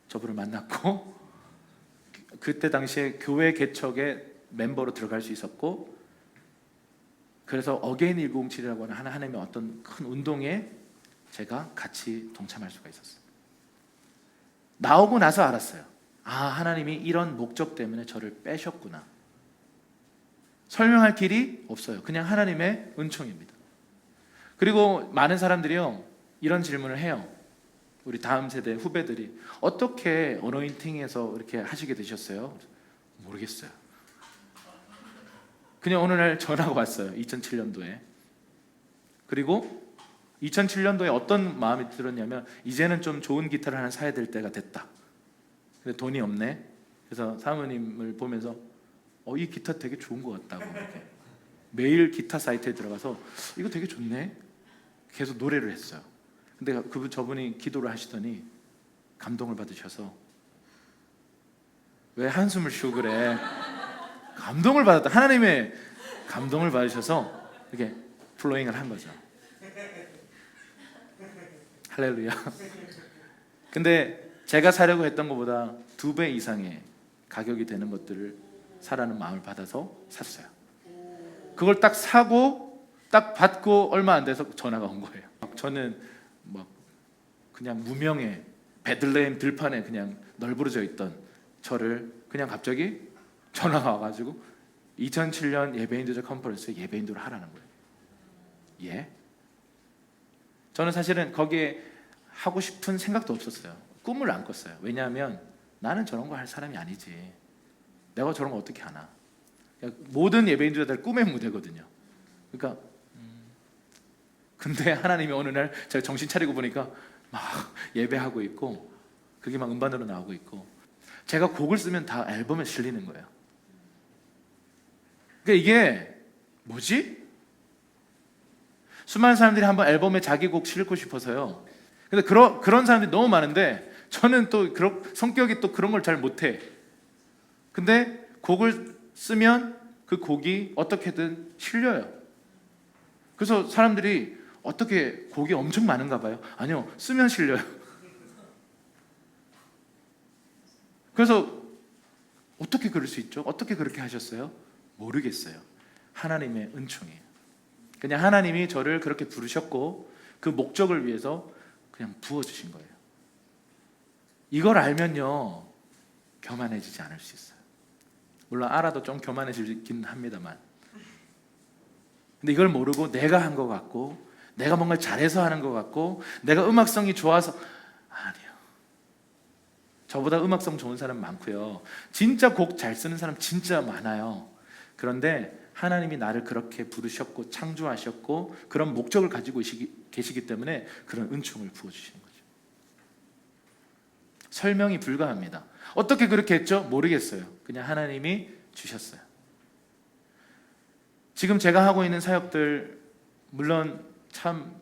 저분을 만났고, 그때 당시에 교회 개척의 멤버로 들어갈 수 있었고, 그래서 어게인 1907이라고 하는 하나님의 어떤 큰 운동에 제가 같이 동참할 수가 있었어요. 나오고 나서 알았어요. 하나님이 이런 목적 때문에 저를 빼셨구나. 설명할 길이 없어요. 그냥 하나님의 은총입니다. 그리고 많은 사람들이요 이런 질문을 해요. 우리 다음 세대 후배들이 어떻게 어노인팅에서 이렇게 하시게 되셨어요? 모르겠어요. 그냥 어느 날 전화가 왔어요. 2007년도에. 그리고 2007년도에 어떤 마음이 들었냐면 이제는 좀 좋은 기타를 하나 사야 될 때가 됐다. 근데 돈이 없네. 그래서 사모님을 보면서 이 기타 되게 좋은 것 같다고 이렇게. 매일 기타 사이트에 들어가서 이거 되게 좋네. 계속 노래를 했어요. 근데 저분이 기도를 하시더니 감동을 받으셔서 왜 한숨을 쉬고 그래? 감동을 받았다. 하나님의 감동을 받으셔서 이렇게 플로잉을 한 거죠. 할렐루야. 근데 제가 사려고 했던 것보다 2배 이상의 가격이 되는 것들을 사라는 마음을 받아서 샀어요. 그걸 딱 사고 딱 받고 얼마 안 돼서 전화가 온 거예요. 저는 막 그냥 무명의 베들레헴 들판에 그냥 널브러져 있던 저를 그냥 갑자기 전화가 와가지고 2007년 예배인도적 컨퍼런스에 예배인도를 하라는 거예요. 예? 저는 사실은 거기에 하고 싶은 생각도 없었어요. 꿈을 안 꿨어요. 왜냐하면 나는 저런 거 할 사람이 아니지. 내가 저런 거 어떻게 하나. 모든 예배인도들 꿈의 무대거든요. 그러니까 근데 하나님이 어느 날 제가 정신 차리고 보니까 막 예배하고 있고 그게 막 음반으로 나오고 있고 제가 곡을 쓰면 다 앨범에 실리는 거예요. 그러니까 이게 뭐지? 수많은 사람들이 한번 앨범에 자기 곡 실고 싶어서요. 근데 그런 사람들이 너무 많은데 저는 또 성격이 또 그런 걸 잘 못해. 근데 곡을 쓰면 그 곡이 어떻게든 실려요. 그래서 사람들이 어떻게 곡이 엄청 많은가 봐요. 아니요, 쓰면 실려요. 그래서 어떻게 그럴 수 있죠? 어떻게 그렇게 하셨어요? 모르겠어요. 하나님의 은총이에요. 그냥 하나님이 저를 그렇게 부르셨고 그 목적을 위해서 그냥 부어주신 거예요. 이걸 알면요 교만해지지 않을 수 있어요. 물론 알아도 좀 교만해지긴 합니다만, 근데 이걸 모르고 내가 한 것 같고 내가 뭔가 잘해서 하는 것 같고 내가 음악성이 좋아서, 아니요. 저보다 음악성 좋은 사람 많고요. 진짜 곡 잘 쓰는 사람 진짜 많아요. 그런데 하나님이 나를 그렇게 부르셨고 창조하셨고 그런 목적을 가지고 계시기 때문에 그런 은총을 부어주시는 거죠. 설명이 불가합니다. 어떻게 그렇게 했죠? 모르겠어요. 그냥 하나님이 주셨어요. 지금 제가 하고 있는 사역들 물론 참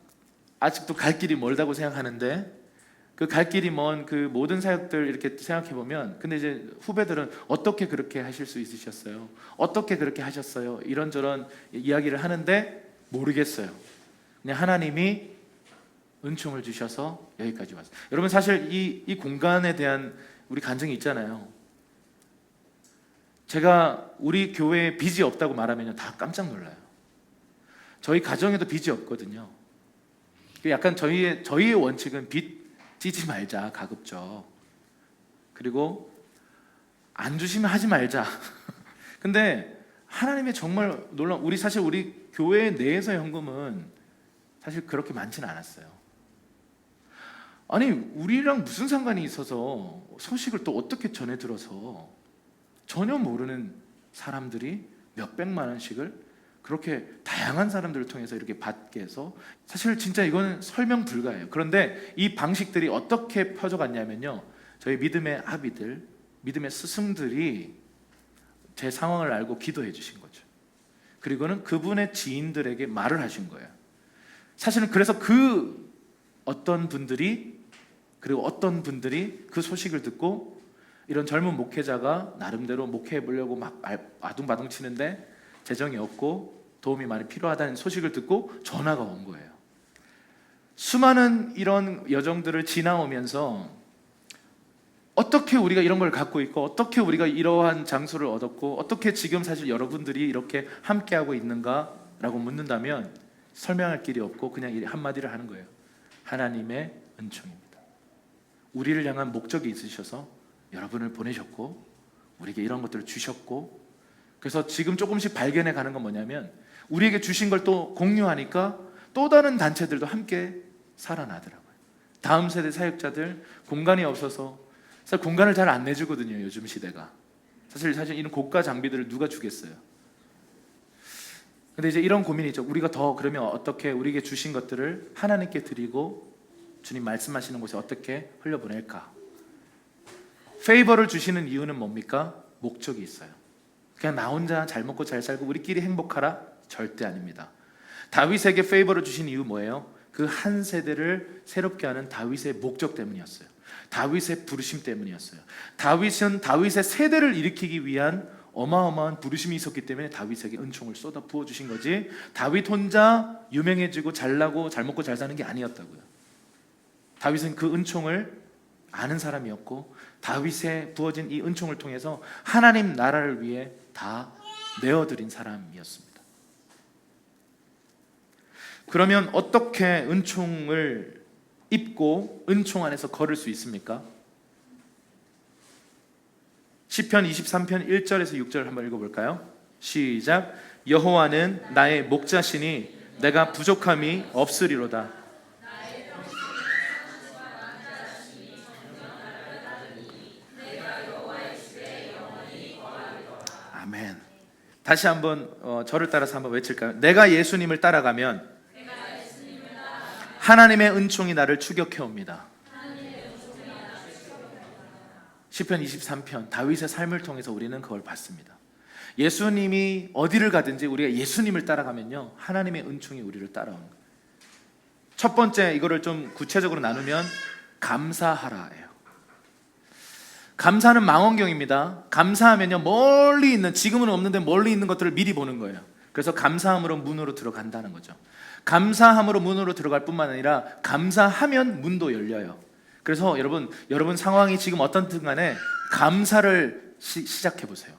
아직도 갈 길이 멀다고 생각하는데 그 갈 길이 먼 그 모든 사역들 이렇게 생각해 보면, 근데 이제 후배들은 어떻게 그렇게 하실 수 있으셨어요? 어떻게 그렇게 하셨어요? 이런저런 이야기를 하는데 모르겠어요. 그냥 하나님이 은총을 주셔서 여기까지 왔어요. 여러분 사실 이 공간에 대한 우리 간증이 있잖아요. 제가 우리 교회에 빚이 없다고 말하면 다 깜짝 놀라요. 저희 가정에도 빚이 없거든요. 약간 저희의 원칙은 빚 찌지 말자, 가급적. 그리고 안 주시면 하지 말자. 근데 하나님의 정말 놀라운, 사실 우리 교회 내에서의 헌금은 사실 그렇게 많지는 않았어요. 아니 우리랑 무슨 상관이 있어서 소식을 또 어떻게 전해 들어서 전혀 모르는 사람들이 몇백만 원씩을 그렇게 다양한 사람들을 통해서 이렇게 받게 해서, 사실 진짜 이거는 설명 불가해요. 그런데 이 방식들이 어떻게 퍼져갔냐면요, 저희 믿음의 아비들, 믿음의 스승들이 제 상황을 알고 기도해 주신 거죠. 그리고는 그분의 지인들에게 말을 하신 거예요. 사실은 그래서 어떤 분들이 그 소식을 듣고 이런 젊은 목회자가 나름대로 목회해 보려고 막 아둥바둥 치는데 재정이 없고 도움이 많이 필요하다는 소식을 듣고 전화가 온 거예요. 수많은 이런 여정들을 지나오면서 어떻게 우리가 이런 걸 갖고 있고 어떻게 우리가 이러한 장소를 얻었고 어떻게 지금 사실 여러분들이 이렇게 함께하고 있는가라고 묻는다면 설명할 길이 없고 그냥 이 한마디를 하는 거예요. 하나님의 은총입니다. 우리를 향한 목적이 있으셔서 여러분을 보내셨고 우리에게 이런 것들을 주셨고, 그래서 지금 조금씩 발견해 가는 건 뭐냐면 우리에게 주신 걸 또 공유하니까 또 다른 단체들도 함께 살아나더라고요. 다음 세대 사역자들 공간이 없어서 사실 공간을 잘 안 내주거든요. 요즘 시대가 사실 이런 고가 장비들을 누가 주겠어요. 근데 이제 이런 고민이 있죠. 우리가 더 그러면 어떻게 우리에게 주신 것들을 하나님께 드리고 주님 말씀하시는 곳에 어떻게 흘려보낼까? 페이버를 주시는 이유는 뭡니까? 목적이 있어요. 그냥 나 혼자 잘 먹고 잘 살고 우리끼리 행복하라? 절대 아닙니다. 다윗에게 페이버를 주신 이유 뭐예요? 그 한 세대를 새롭게 하는 다윗의 목적 때문이었어요. 다윗의 부르심 때문이었어요. 다윗은 다윗의 세대를 일으키기 위한 어마어마한 부르심이 있었기 때문에 다윗에게 은총을 쏟아 부어주신 거지, 다윗 혼자 유명해지고 잘나고 잘 먹고 잘 사는 게 아니었다고요. 다윗은 그 은총을 아는 사람이었고 다윗에 부어진 이 은총을 통해서 하나님 나라를 위해 다 내어드린 사람이었습니다. 그러면 어떻게 은총을 입고 은총 안에서 걸을 수 있습니까? 시편 23편 1절에서 6절 한번 읽어볼까요? 시작. 여호와는 나의 목자시니 내가 부족함이 없으리로다. 아멘. 다시 한번 저를 따라서 한번 외칠까요? 내가 예수님을 따라가면 하나님의 은총이 나를 추격해 옵니다. 시편 23편 다윗의 삶을 통해서 우리는 그걸 봤습니다. 예수님이 어디를 가든지 우리가 예수님을 따라가면요 하나님의 은총이 우리를 따라오는 거예요. 첫 번째, 이거를 좀 구체적으로 나누면 감사하라예요. 감사는 망원경입니다. 감사하면요 멀리 있는, 지금은 없는데 멀리 있는 것들을 미리 보는 거예요. 그래서 감사함으로 문으로 들어간다는 거죠. 감사함으로 문으로 들어갈 뿐만 아니라 감사하면 문도 열려요. 그래서 여러분 상황이 지금 어떤든 간에 감사를 시작해 보세요.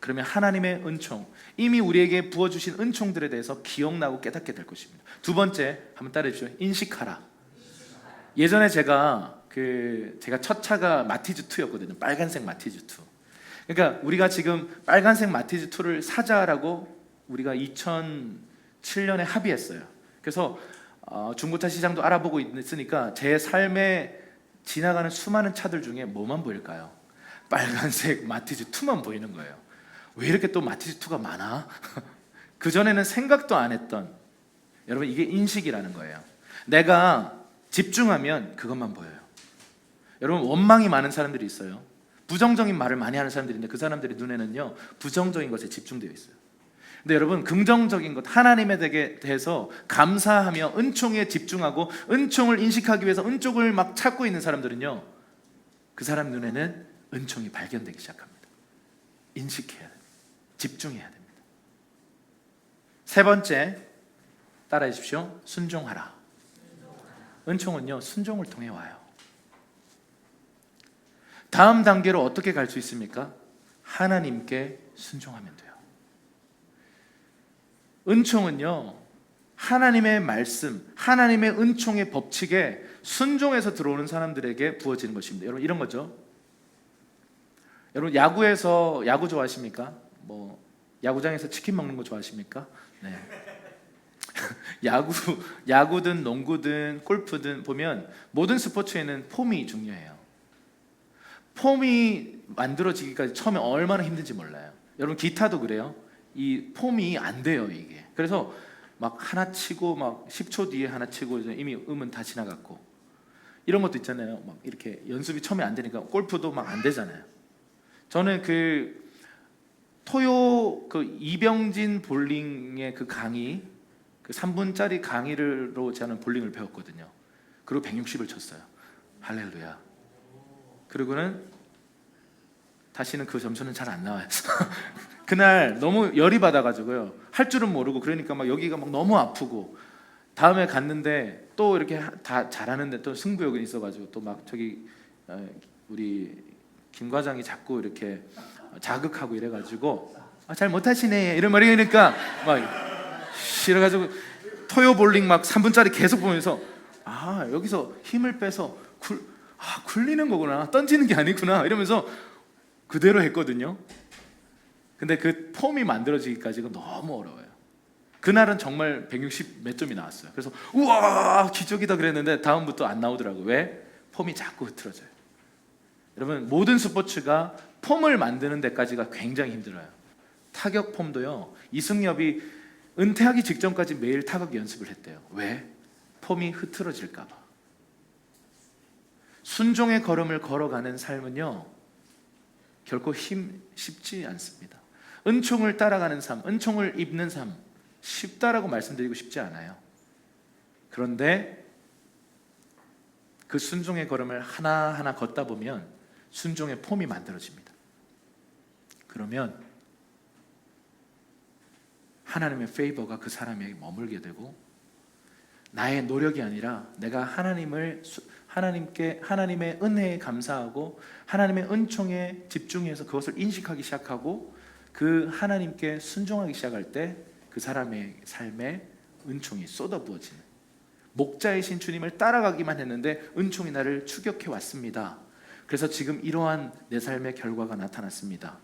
그러면 하나님의 은총, 이미 우리에게 부어주신 은총들에 대해서 기억나고 깨닫게 될 것입니다. 두 번째, 한번 따라해 주시죠. 인식하라. 예전에 제가 첫 차가 마티즈 2였거든요. 빨간색 마티즈 2. 그러니까 우리가 지금 빨간색 마티즈 2를 사자라고 우리가 2007년에 합의했어요. 그래서 중고차 시장도 알아보고 있으니까 제 삶에 지나가는 수많은 차들 중에 뭐만 보일까요? 빨간색 마티즈 2만 보이는 거예요. 왜 이렇게 또 마티즈 2가 많아? 그전에는 생각도 안 했던, 여러분 이게 인식이라는 거예요. 내가 집중하면 그것만 보여요. 여러분 원망이 많은 사람들이 있어요. 부정적인 말을 많이 하는 사람들인데 그 사람들의 눈에는요 부정적인 것에 집중되어 있어요. 근데 여러분 긍정적인 것, 하나님에 대해서 감사하며 은총에 집중하고 은총을 인식하기 위해서 은총을 막 찾고 있는 사람들은요 그 사람 눈에는 은총이 발견되기 시작합니다. 인식해야 됩니다. 집중해야 됩니다. 세 번째, 따라해 주십시오. 순종하라. 은총은요 순종을 통해 와요. 다음 단계로 어떻게 갈 수 있습니까? 하나님께 순종하면 돼요. 은총은요 하나님의 말씀, 하나님의 은총의 법칙에 순종해서 들어오는 사람들에게 부어지는 것입니다. 여러분 이런 거죠. 여러분 야구에서 야구 좋아하십니까? 야구장에서 치킨 먹는 거 좋아하십니까? 네. 야구든 농구든 골프든 보면 모든 스포츠에는 폼이 중요해요. 폼이 만들어지기까지 처음에 얼마나 힘든지 몰라요. 여러분 기타도 그래요. 이 폼이 안 돼요 이게. 그래서 막 하나 치고 막 10초 뒤에 하나 치고 이미 음은 다 지나갔고, 이런 것도 있잖아요. 막 이렇게 연습이 처음에 안 되니까 골프도 막 안 되잖아요. 저는 토요 이병진 볼링의 그 강의, 그 3분짜리 강의로 저는 볼링을 배웠거든요. 그리고 160을 쳤어요. 할렐루야. 그리고는 다시는 그 점수는 잘 안 나와요. 그날 너무 열이 받아가지고요. 할 줄은 모르고, 그러니까 막 여기가 막 너무 아프고, 다음에 갔는데 또 이렇게 다 잘하는데 또 승부욕이 있어가지고 또 막 우리 김 과장이 자꾸 이렇게 자극하고 이래가지고 잘 못하시네 이런 말이 그러니까 막 싫어가지고 토요 볼링 막 3분짜리 계속 보면서 여기서 힘을 빼서 굴리는 거구나, 던지는 게 아니구나 이러면서 그대로 했거든요. 근데 그 폼이 만들어지기까지가 너무 어려워요. 그날은 정말 160 몇 점이 나왔어요. 그래서 우와 기적이다 그랬는데 다음부터 안 나오더라고요. 왜? 폼이 자꾸 흐트러져요. 여러분 모든 스포츠가 폼을 만드는 데까지가 굉장히 힘들어요. 타격 폼도요. 이승엽이 은퇴하기 직전까지 매일 타격 연습을 했대요. 왜? 폼이 흐트러질까 봐. 순종의 걸음을 걸어가는 삶은요 결코 쉽지 않습니다. 은총을 따라가는 삶, 은총을 입는 삶 쉽다라고 말씀드리고 싶지 않아요. 그런데 그 순종의 걸음을 하나하나 걷다 보면 순종의 폼이 만들어집니다. 그러면 하나님의 페이버가 그 사람에게 머물게 되고 나의 노력이 아니라 내가 하나님의 은혜에 감사하고 하나님의 은총에 집중해서 그것을 인식하기 시작하고 그 하나님께 순종하기 시작할 때 그 사람의 삶에 은총이 쏟아부어지는, 목자이신 주님을 따라가기만 했는데 은총이 나를 추격해 왔습니다. 그래서 지금 이러한 내 삶의 결과가 나타났습니다.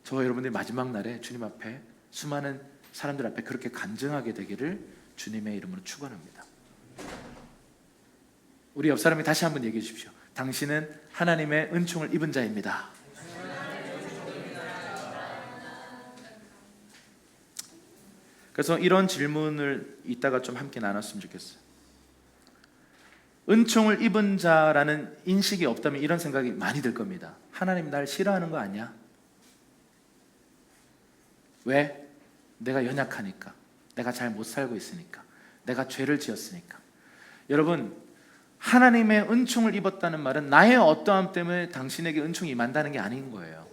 저와 여러분들이 마지막 날에 주님 앞에 수많은 사람들 앞에 그렇게 간증하게 되기를 주님의 이름으로 축원합니다. 우리 옆 사람이 다시 한번 얘기해 주십시오. 당신은 하나님의 은총을 입은 자입니다. 그래서 이런 질문을 이따가 좀 함께 나눴으면 좋겠어요. 은총을 입은 자라는 인식이 없다면 이런 생각이 많이 들 겁니다. 하나님 날 싫어하는 거 아니야? 왜? 내가 연약하니까, 내가 잘 못 살고 있으니까, 내가 죄를 지었으니까. 여러분, 하나님의 은총을 입었다는 말은 나의 어떠함 때문에 당신에게 은총이 임한다는 게 아닌 거예요.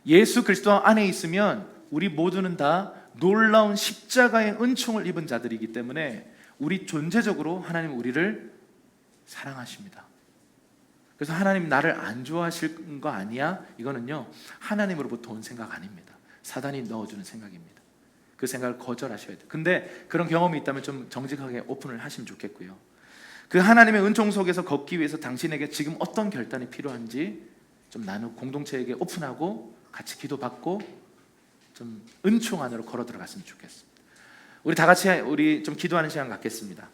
예수 그리스도 안에 있으면 우리 모두는 다 놀라운 십자가의 은총을 입은 자들이기 때문에 우리 존재적으로 하나님 우리를 사랑하십니다. 그래서 하나님 나를 안 좋아하실 거 아니야? 이거는요 하나님으로부터 온 생각 아닙니다. 사단이 넣어주는 생각입니다. 그 생각을 거절하셔야 돼요. 근데 그런 경험이 있다면 좀 정직하게 오픈을 하시면 좋겠고요. 그 하나님의 은총 속에서 걷기 위해서 당신에게 지금 어떤 결단이 필요한지 좀 공동체에게 오픈하고 같이 기도받고 좀 은총 안으로 걸어 들어갔으면 좋겠습니다. 우리 다 같이 우리 좀 기도하는 시간 갖겠습니다.